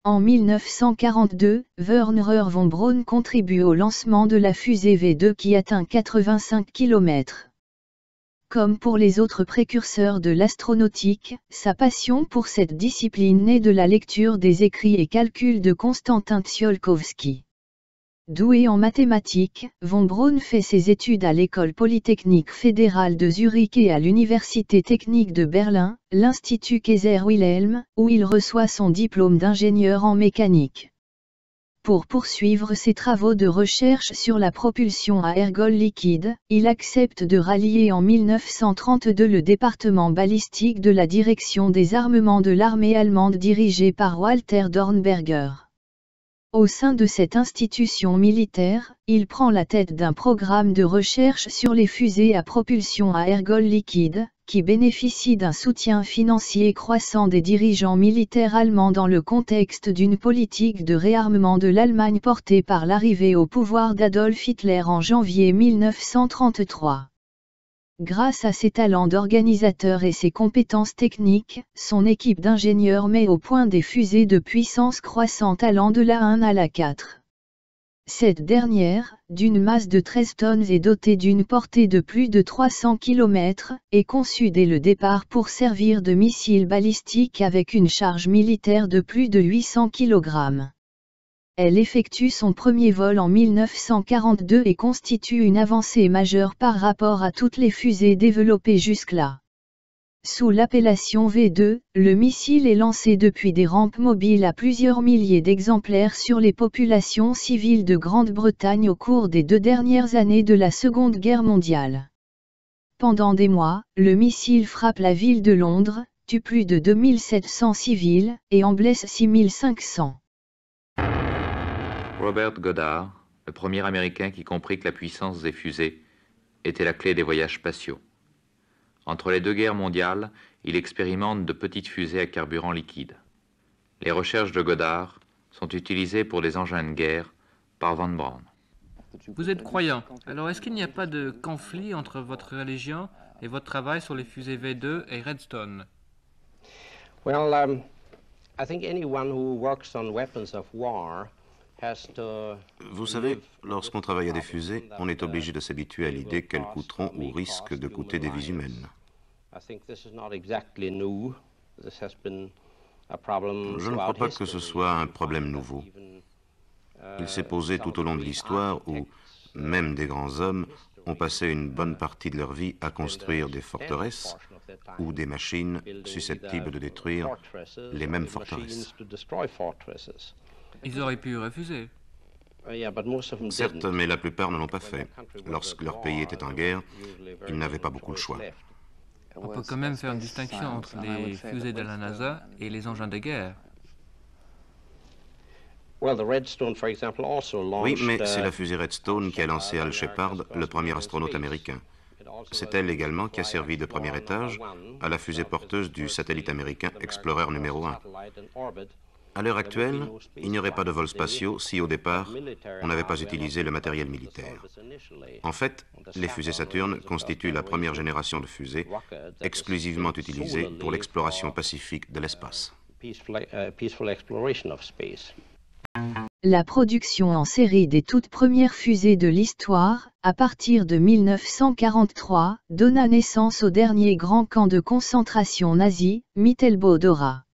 En 1942, Wernher von Braun contribue au lancement de la fusée V2 qui atteint 85 km. Comme pour les autres précurseurs de l'astronautique, sa passion pour cette discipline naît de la lecture des écrits et calculs de Konstantin Tsiolkovsky. Doué en mathématiques, von Braun fait ses études à l'École polytechnique fédérale de Zurich et à l'Université technique de Berlin, l'Institut Kaiser Wilhelm, où il reçoit son diplôme d'ingénieur en mécanique. Pour poursuivre ses travaux de recherche sur la propulsion à ergol liquide, il accepte de rallier en 1932 le département balistique de la direction des armements de l'armée allemande dirigé par Walter Dornberger. Au sein de cette institution militaire, il prend la tête d'un programme de recherche sur les fusées à propulsion à ergol liquide, qui bénéficie d'un soutien financier croissant des dirigeants militaires allemands dans le contexte d'une politique de réarmement de l'Allemagne portée par l'arrivée au pouvoir d'Adolf Hitler en janvier 1933. Grâce à ses talents d'organisateur et ses compétences techniques, son équipe d'ingénieurs met au point des fusées de puissance croissante allant de la 1 à la 4. Cette dernière, d'une masse de 13 tonnes et dotée d'une portée de plus de 300 km, est conçue dès le départ pour servir de missile balistique avec une charge militaire de plus de 800 kg. Elle effectue son premier vol en 1942 et constitue une avancée majeure par rapport à toutes les fusées développées jusque-là. Sous l'appellation V2, le missile est lancé depuis des rampes mobiles à plusieurs milliers d'exemplaires sur les populations civiles de Grande-Bretagne au cours des 2 dernières années de la Seconde Guerre mondiale. Pendant des mois, le missile frappe la ville de Londres, tue plus de 2700 civils, et en blesse 6500. Robert Goddard, le premier Américain qui comprit que la puissance des fusées était la clé des voyages spatiaux. Entre les 2 guerres mondiales, il expérimente de petites fusées à carburant liquide. Les recherches de Goddard sont utilisées pour des engins de guerre par von Braun. Vous êtes croyant, alors est-ce qu'il n'y a pas de conflit entre votre religion et votre travail sur les fusées V2 et Redstone? Well, I think anyone who works on weapons of war. Vous savez, lorsqu'on travaille à des fusées, on est obligé de s'habituer à l'idée qu'elles coûteront ou risquent de coûter des vies humaines. Je ne crois pas que ce soit un problème nouveau. Il s'est posé tout au long de l'histoire où même des grands hommes ont passé une bonne partie de leur vie à construire des forteresses ou des machines susceptibles de détruire les mêmes forteresses. Ils auraient pu refuser. Certes, mais la plupart ne l'ont pas fait. Lorsque leur pays était en guerre, ils n'avaient pas beaucoup le choix. On peut quand même faire une distinction entre les fusées de la NASA et les engins de guerre. Oui, mais c'est la fusée Redstone qui a lancé Al Shepard, le premier astronaute américain. C'est elle également qui a servi de premier étage à la fusée porteuse du satellite américain Explorer numéro 1. À l'heure actuelle, il n'y aurait pas de vols spatiaux si au départ, on n'avait pas utilisé le matériel militaire. En fait, les fusées Saturne constituent la première génération de fusées exclusivement utilisées pour l'exploration pacifique de l'espace. La production en série des toutes premières fusées de l'histoire, à partir de 1943, donna naissance au dernier grand camp de concentration nazi, Mittelbau-Dora.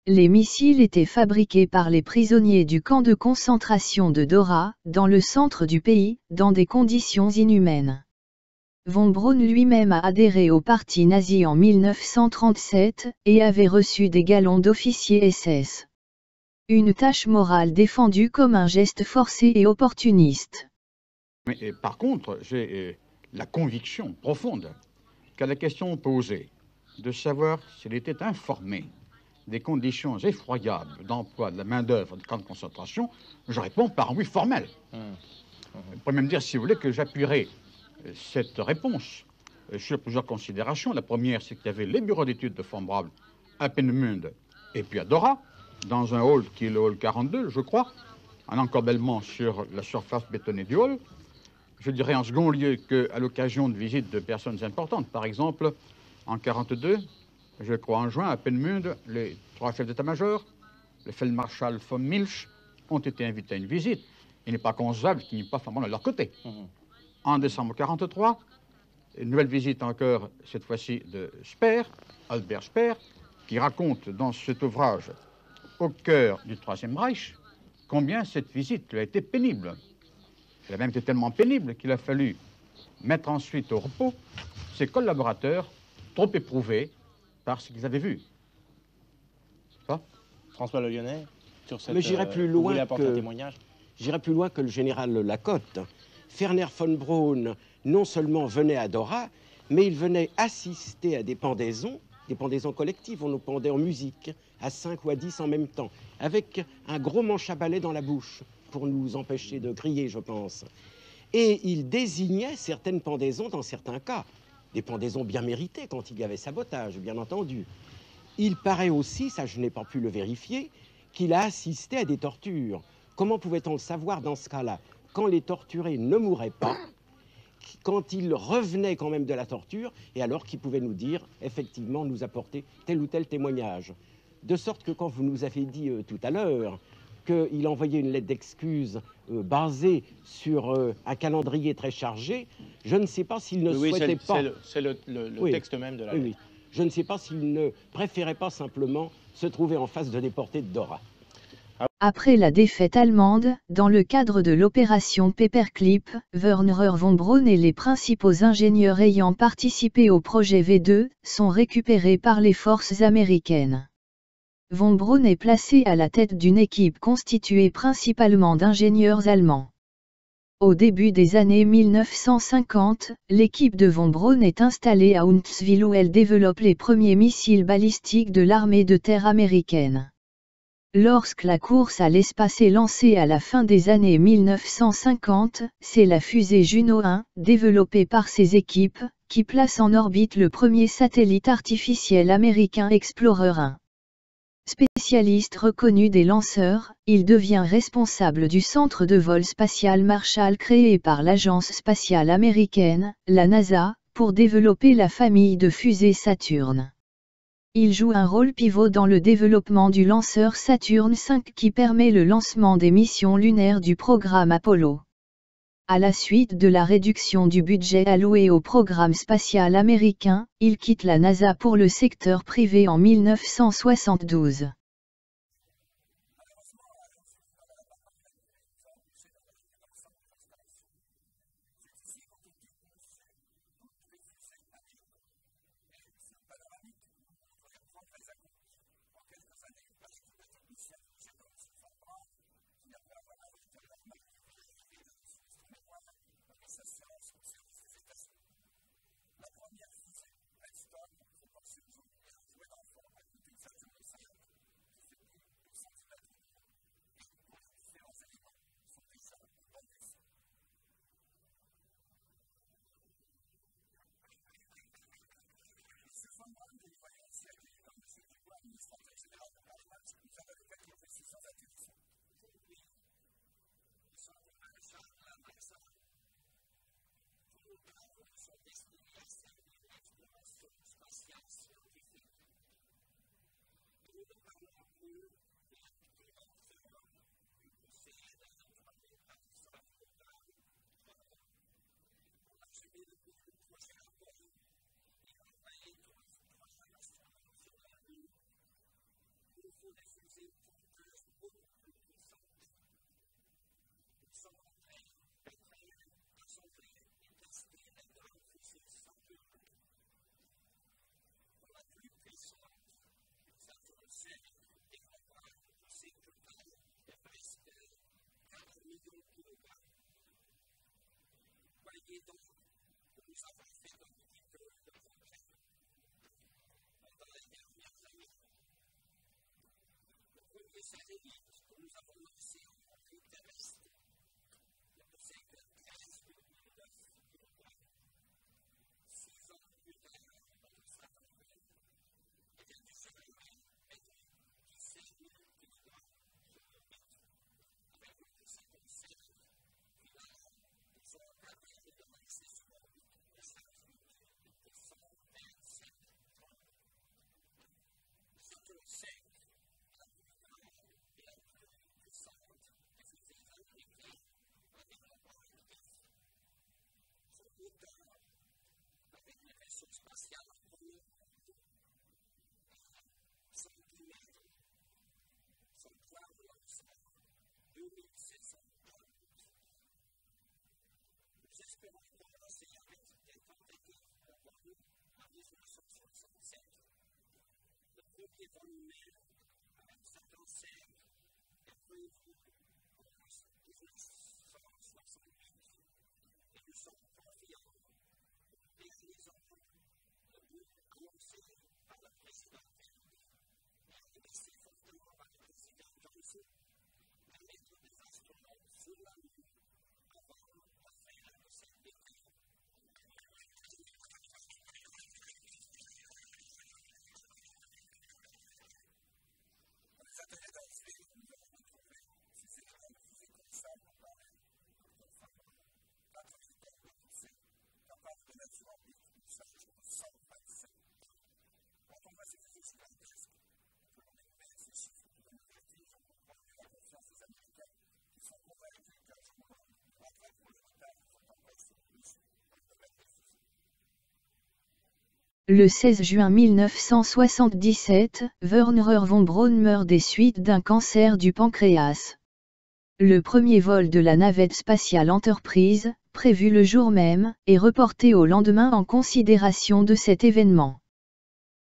Les missiles étaient fabriqués par les prisonniers du camp de concentration de Dora, dans le centre du pays, dans des conditions inhumaines. Von Braun lui-même a adhéré au parti nazi en 1937, et avait reçu des galons d'officier SS. Une tâche morale défendue comme un geste forcé et opportuniste. Mais par contre, j'ai la conviction profonde qu'à la question posée de savoir s'il était informé des conditions effroyables d'emploi de la main-d'œuvre des camps de concentration, je réponds par un oui formel. Vous pouvez même dire, si vous voulez, que j'appuierai cette réponse sur plusieurs considérations. La première, c'est qu'il y avait les bureaux d'études de von Braun à Peenemünde et puis à Dora, dans un hall qui est le hall 42, je crois, un encorbellement sur la surface bétonnée du hall. Je dirais en second lieu qu'à l'occasion de visites de personnes importantes, par exemple, en 1942, je crois en juin, à Peenemünde, les 3 chefs d'état-major, le Feldmarschall von Milch ont été invités à une visite. Il n'est pas concevable qu'ils n'aient pas formellement de leur côté. En décembre 1943, une nouvelle visite encore, cette fois-ci de Speer, Albert Speer, qui raconte dans cet ouvrage Au cœur du Troisième Reich combien cette visite lui a été pénible. Elle a même été tellement pénible qu'il a fallu mettre ensuite au repos ses collaborateurs trop éprouvés par ce qu'ils avaient vu. Ça? François Le Lyonnais, sur cette... Mais j'irai plus vous loin voulez apporter un que... témoignage? J'irai plus loin que le général Lacotte. Werner von Braun non seulement venait à Dora, mais il venait assister à des pendaisons collectives. On nous pendait en musique, à 5 ou à 10 en même temps, avec un gros manche à balai dans la bouche, pour nous empêcher de crier, je pense. Et il désignait certaines pendaisons dans certains cas, des pendaisons bien méritées quand il y avait sabotage, bien entendu. Il paraît aussi, ça je n'ai pas pu le vérifier, qu'il a assisté à des tortures. Comment pouvait-on le savoir dans ce cas-là? Quand les torturés ne mouraient pas, quand ils revenaient quand même de la torture, et alors qu'ils pouvaient nous dire, effectivement, nous apporter tel ou tel témoignage. De sorte que quand vous nous avez dit tout à l'heure qu'il envoyait une lettre d'excuse basée sur un calendrier très chargé, je ne sais pas s'il ne souhaitait pas... C'est le Oui. texte même de la Oui, lettre. oui. Je ne sais pas s'il ne préférait pas simplement se trouver en face de déportés de Dora. Après la défaite allemande, dans le cadre de l'opération Paperclip, Werner von Braun et les principaux ingénieurs ayant participé au projet V2 sont récupérés par les forces américaines. Von Braun est placé à la tête d'une équipe constituée principalement d'ingénieurs allemands. Au début des années 1950, l'équipe de von Braun est installée à Huntsville où elle développe les premiers missiles balistiques de l'armée de terre américaine. Lorsque la course à l'espace est lancée à la fin des années 1950, c'est la fusée Juno 1, développée par ces équipes, qui place en orbite le premier satellite artificiel américain Explorer 1. Spécialiste reconnu des lanceurs, il devient responsable du centre de vol spatial Marshall créé par l'agence spatiale américaine, la NASA, pour développer la famille de fusées Saturne. Il joue un rôle pivot dans le développement du lanceur Saturne V qui permet le lancement des missions lunaires du programme Apollo. À la suite de la réduction du budget alloué au programme spatial américain, il quitte la NASA pour le secteur privé en 1972. Le 16 juin 1977, Werner von Braun meurt des suites d'un cancer du pancréas. Le premier vol de la navette spatiale Enterprise, prévu le jour même, est reporté au lendemain en considération de cet événement.